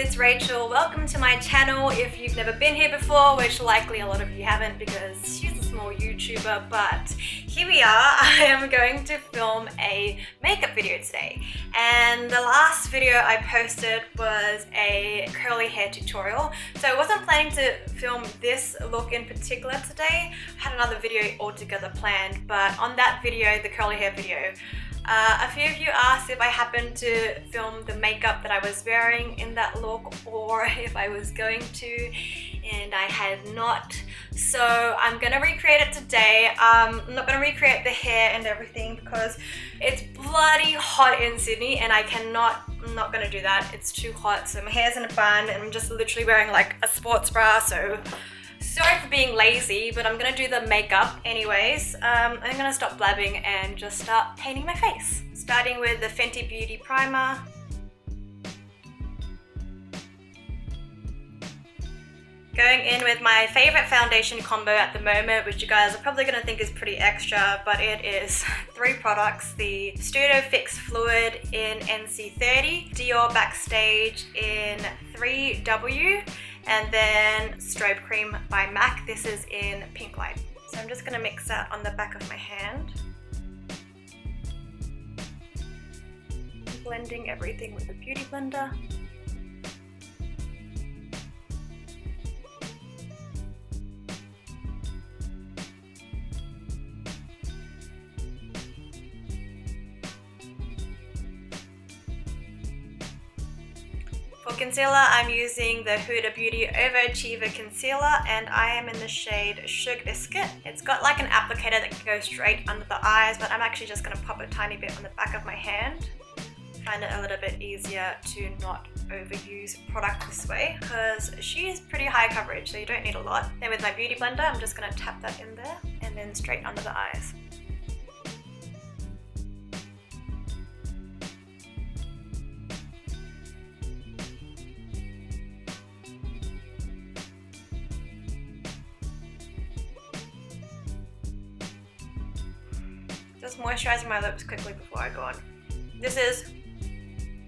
it's Rachel. Welcome to my channel. If you've never been here before, which likely a lot of you haven't because she's a small YouTuber, but here we are. I am going to film a makeup video today. And the last video I posted was a curly hair tutorial. So I wasn't planning to film this look in particular today. I had another video altogether planned, but on that video, the curly hair video, a few of you asked if I happened to film the makeup that I was wearing in that look or if I was going to, and I had not. So I'm gonna recreate it today. I'm not gonna recreate the hair and everything because it's bloody hot in Sydney and I'm not gonna do that. It's too hot. So my hair's in a bun and I'm just literally wearing like a sports bra, so sorry for being lazy, but I'm gonna do the makeup anyways. I'm gonna stop blabbing and just start painting my face. Starting with the Fenty Beauty Primer. Going in with my favorite foundation combo at the moment, which you guys are probably gonna think is pretty extra, but it is 3 products. The Studio Fix Fluid in NC30, Dior Backstage in 3W, and then Strobe Cream by MAC. This is in Pinklite. So I'm just gonna mix that on the back of my hand. Blending everything with a beauty blender. For concealer, I'm using the Huda Beauty Overachiever Concealer and I am in the shade Sugar Biscuit. It's got like an applicator that can go straight under the eyes, but I'm actually just going to pop a tiny bit on the back of my hand. I find it a little bit easier to not overuse product this way because she is pretty high coverage, so you don't need a lot. Then with my beauty blender, I'm just going to tap that in there and then straight under the eyes. Just moisturizing my lips quickly before I go on. This is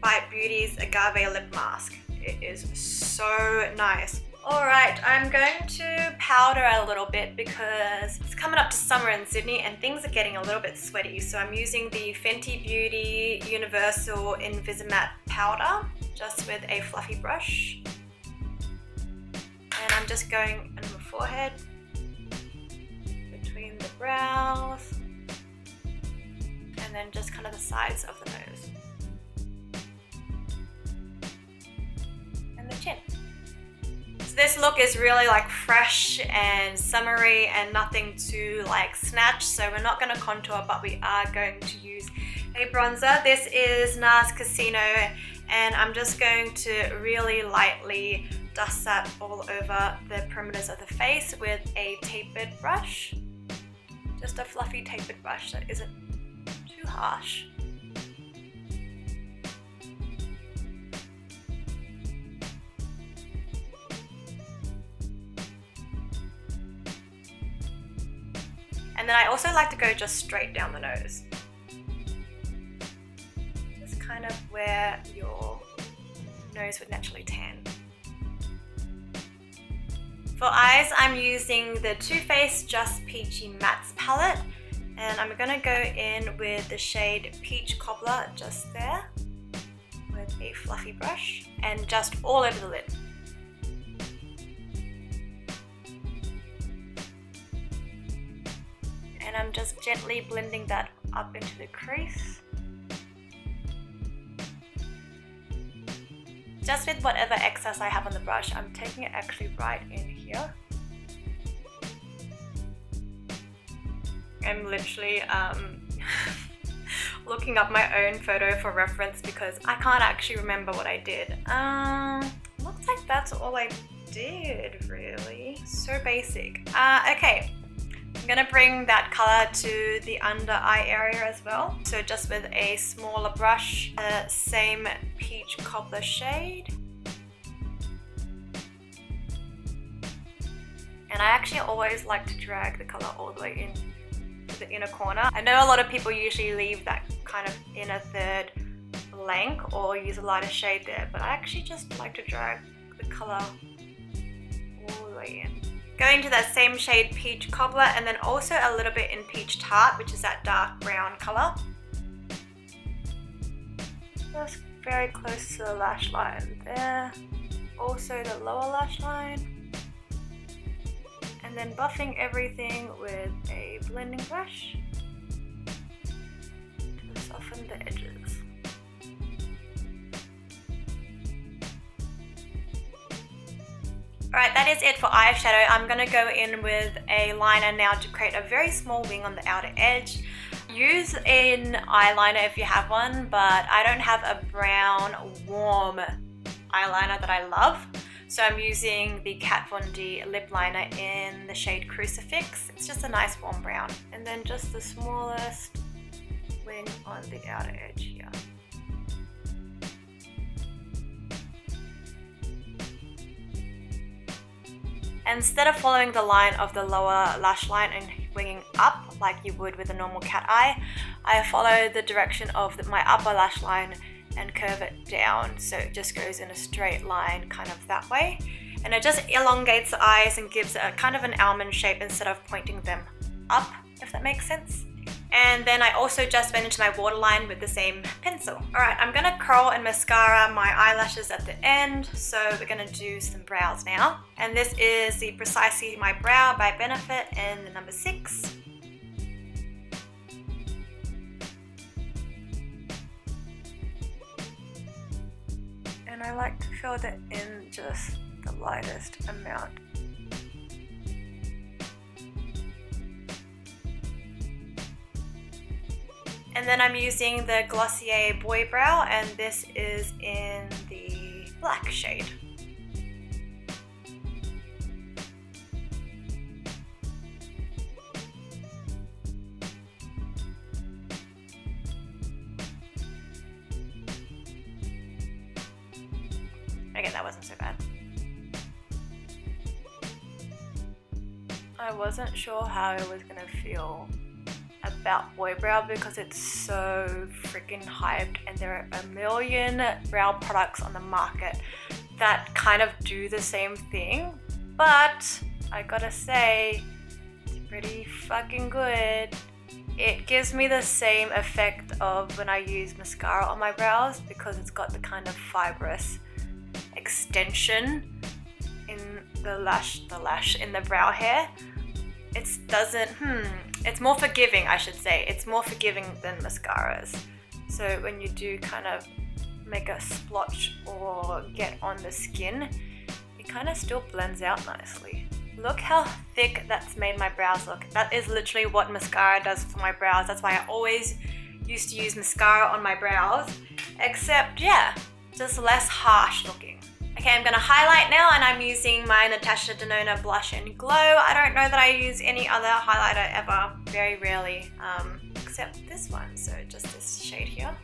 Bite Beauty's Agave Lip Mask. It is so nice. Alright, I'm going to powder a little bit because it's coming up to summer in Sydney and things are getting a little bit sweaty. So I'm using the Fenty Beauty Universal Invisimatte powder just with a fluffy brush. And I'm just going on my forehead, between the brows, and then just kind of the sides of the nose and the chin. So this look is really like fresh and summery and nothing to like snatch, so we're not going to contour, but we are going to use a bronzer. This is NARS Casino and I'm just going to really lightly dust that all over the perimeters of the face with a tapered brush. Just a fluffy tapered brush that isn't too harsh. And then I also like to go just straight down the nose. Just kind of where your nose would naturally tan. For eyes, I'm using the Too Faced Just Peachy Mattes palette. And I'm gonna go in with the shade Peach Cobbler just there with a fluffy brush and just all over the lid. And I'm just gently blending that up into the crease. Just with whatever excess I have on the brush, I'm taking it actually right in here. I'm literally looking up my own photo for reference because I can't actually remember what I did. Looks like that's all I did really. So basic. Okay, I'm gonna bring that color to the under eye area as well. So just with a smaller brush, the same Peach Cobbler shade. And I actually always like to drag the color all the way in the inner corner. I know a lot of people usually leave that kind of inner third blank or use a lighter shade there, but I actually just like to drag the color all the way in. Going to that same shade Peach Cobbler, and then also a little bit in Peach Tart, which is that dark brown color. Just very close to the lash line there. Also the lower lash line. And then buffing everything with a blending brush to soften the edges. Alright, that is it for eyeshadow. I'm going to go in with a liner now to create a very small wing on the outer edge. Use an eyeliner if you have one, but I don't have a brown warm eyeliner that I love. So I'm using the Kat Von D lip liner in the shade Crucifix. It's just a nice warm brown. And then just the smallest wing on the outer edge here. Instead of following the line of the lower lash line and winging up like you would with a normal cat eye, I follow the direction of my upper lash line and curve it down so it just goes in a straight line kind of that way. And it just elongates the eyes and gives it a kind of an almond shape instead of pointing them up, if that makes sense. And then I also just went into my waterline with the same pencil. Alright, I'm going to curl and mascara my eyelashes at the end, so we're going to do some brows now. And this is the Precisely My Brow by Benefit in the number 6. And I like to fill that in just the lightest amount. And then I'm using the Glossier Boy Brow, and this is in the black shade. Okay, that wasn't so bad. I wasn't sure how I was gonna feel about boy brow because it's so freaking hyped, and there are a million brow products on the market that kind of do the same thing, but I gotta say it's pretty fucking good. It gives me the same effect of when I use mascara on my brows because it's got the kind of fibrous extension in the lash in the brow hair. It's more forgiving, I should say. It's more forgiving than mascaras. So when you do kind of make a splotch or get on the skin, it kind of still blends out nicely. Look how thick that's made my brows look. That is literally what mascara does for my brows. That's why I always used to use mascara on my brows, except yeah, just less harsh looking. Okay, I'm going to highlight now, and I'm using my Natasha Denona Blush and Glow. I don't know that I use any other highlighter ever, very rarely, except this one, so just this shade here.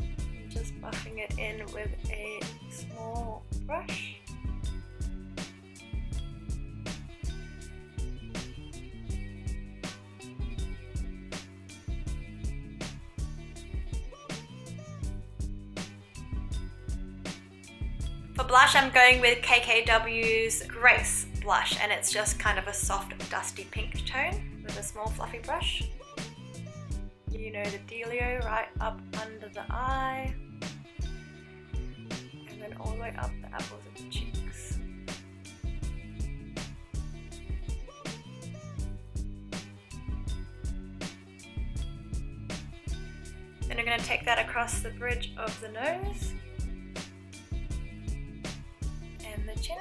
I'm just buffing it in with a small brush. For blush, I'm going with KKW's Grace blush, and it's just kind of a soft, dusty pink tone with a small fluffy brush. You know the dealio, right up under the eye, and then all the way up the apples of the cheeks. Then I'm going to take that across the bridge of the nose. The chin.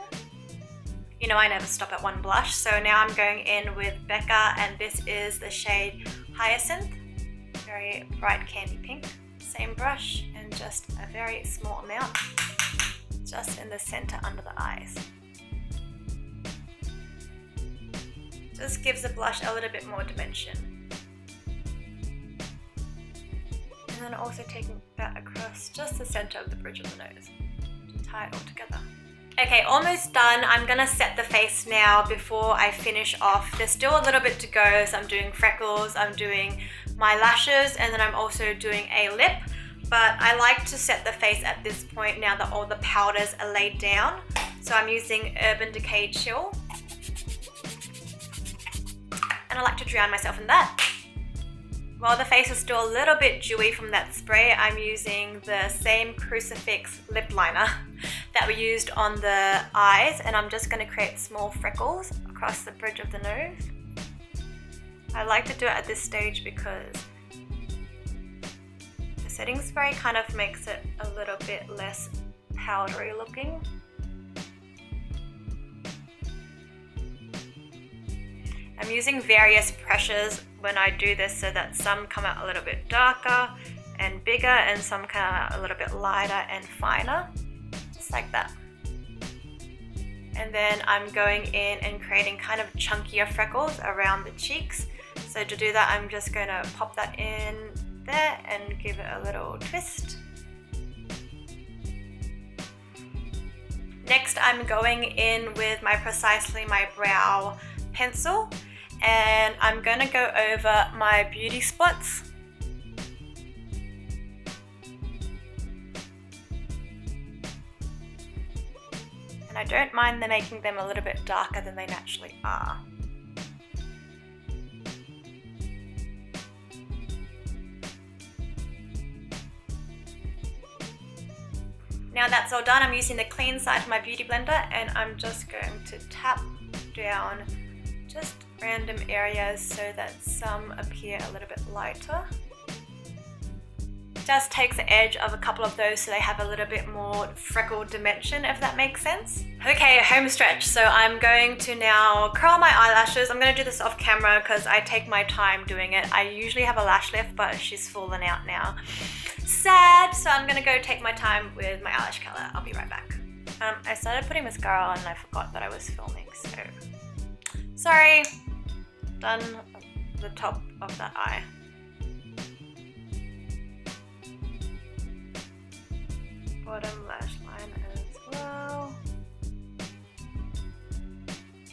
You know I never stop at one blush, so now I'm going in with BECCA, and this is the shade Hyacinth, very bright candy pink. Same brush and just a very small amount, just in the center under the eyes. Just gives the blush a little bit more dimension. And then also taking that across just the center of the bridge of the nose to tie it all together. Okay, almost done. I'm gonna set the face now before I finish off. There's still a little bit to go, so I'm doing freckles, I'm doing my lashes, and then I'm also doing a lip. but I like to set the face at this point now that all the powders are laid down. So I'm using Urban Decay Chill. And I like to drown myself in that. While the face is still a little bit dewy from that spray, I'm using the same Crucifix lip liner that we used on the eyes, and I'm just going to create small freckles across the bridge of the nose. I like to do it at this stage because the setting spray kind of makes it a little bit less powdery looking. I'm using various pressures when I do this so that some come out a little bit darker and bigger and some come out a little bit lighter and finer, just like that. And then I'm going in and creating kind of chunkier freckles around the cheeks. So to do that, I'm just going to pop that in there and give it a little twist. Next, I'm going in with my Precisely My Brow pencil, and I'm going to go over my beauty spots. And I don't mind them making them a little bit darker than they naturally are. Now that's all done, I'm using the clean side of my beauty blender, and I'm just going to tap down just random areas so that some appear a little bit lighter. Just takes the edge of a couple of those so they have a little bit more freckled dimension, if that makes sense. Okay, home stretch. So I'm going to now curl my eyelashes. I'm going to do this off camera because I take my time doing it. I usually have a lash lift, but she's fallen out now. Sad. So I'm going to go take my time with my eyelash color. I'll be right back. I started putting mascara on and I forgot that I was filming, so sorry. Done the top of that eye. Bottom lash line as well.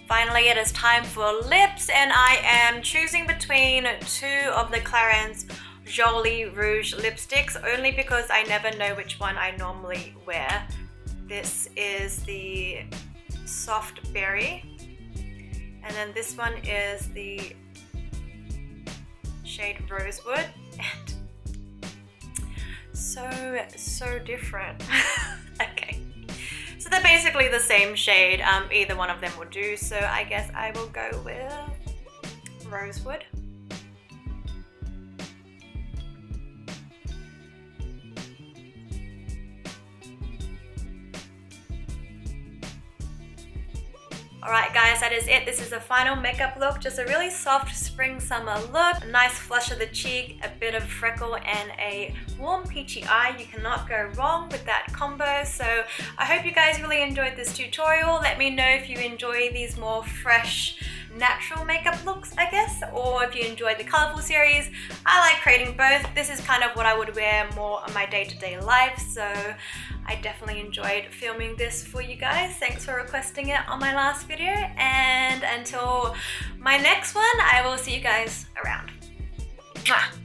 Finally, it is time for lips, and I am choosing between two of the Clarins Joli Rouge lipsticks, only because I never know which one I normally wear. This is the Soft Berry, and then this one is the shade Rosewood, and so different. Okay, so they're basically the same shade. Either one of them will do, so I guess I will go with Rosewood. Alright guys, that is it. This is the final makeup look. Just a really soft spring summer look. A nice flush of the cheek, a bit of freckle, and a warm peachy eye. You cannot go wrong with that combo. So I hope you guys really enjoyed this tutorial. Let me know if you enjoy these more fresh, natural makeup looks, I guess, or if you enjoyed the colorful series. I like creating both. This is kind of what I would wear more on my day-to-day life, so I definitely enjoyed filming this for you guys. Thanks for requesting it on my last video, and until my next one, I will see you guys around. Mwah.